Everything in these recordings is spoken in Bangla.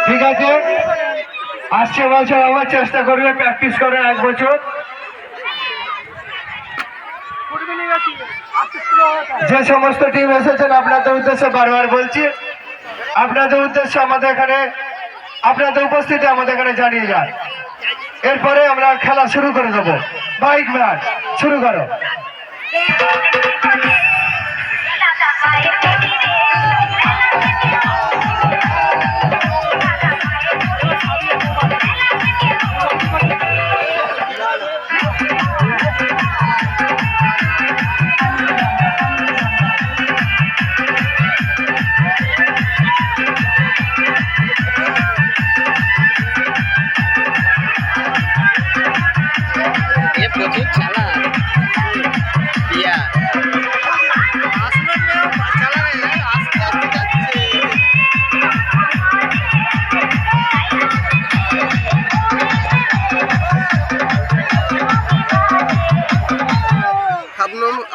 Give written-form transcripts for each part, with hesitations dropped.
ঠিক আছে, আসছে বছর আবার চেষ্টা করবে, প্র্যাকটিস করে 1 বছর। যে সমস্ত টিম এসেছেন আপনাদের উদ্দেশ্যে বারবার বলছি, আপনাদের উদ্দেশ্যে আমাদের এখানে, আপনাদের উপস্থিতি আমাদের এখানে জানিয়ে যান। এরপরে আমরা খেলা শুরু করে দেবো। বাইক ম্যাচ শুরু করো।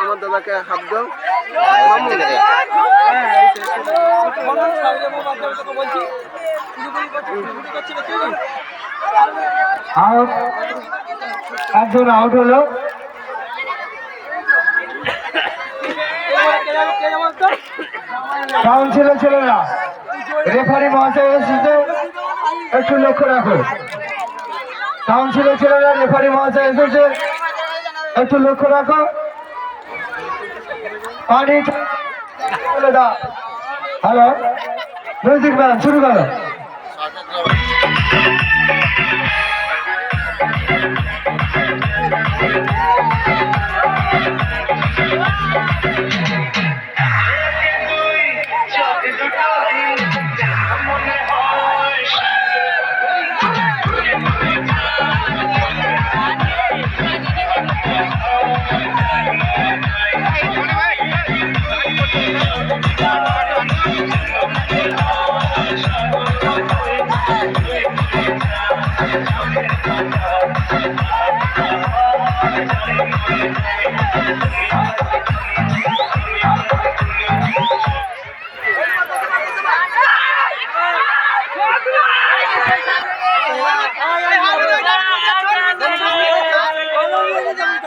আমার দাদাকে হাত দাও। একজন আউট হলো। কাউন্সিলে ছিল না, রেফারি মহাশয় এসেছে, একটু লক্ষ্য রাখো। কাউন্সিলে ছিল না, রেফারি মহাশয় এসেছে, একটু লক্ষ্য রাখো। পানি হ্যালো, মিউজিক ম্যান শুরু করো।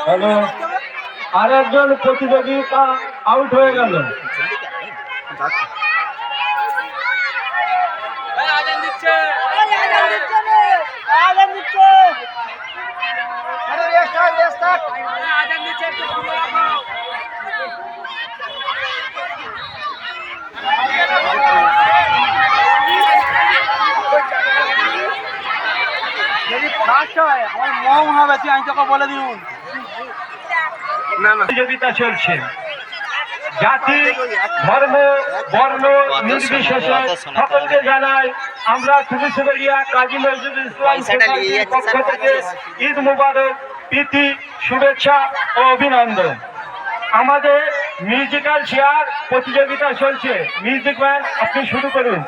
হ্যালো, আরেকজন প্রতিযোগিতা আউট হয়ে গেল। যদি ফার্স্ট হয় আমার মম হবে, তুই আমি তোকে বলে দিব। প্রতিযোগিতা চলছে, জাতি ধর্ম বর্ণ নির্বিশেষে সকলকে জানাই আমরা খুশিয়া কাজী নজরুল ইসলাম সোসাইটির পক্ষ থেকে ঈদ মুবারক, প্রীতি, শুভেচ্ছা ও অভিনন্দন। আমাদের মিউজিক্যাল চেয়ার প্রতিযোগিতা চলছে। মিউজিক ম্যান আপনি শুরু করুন।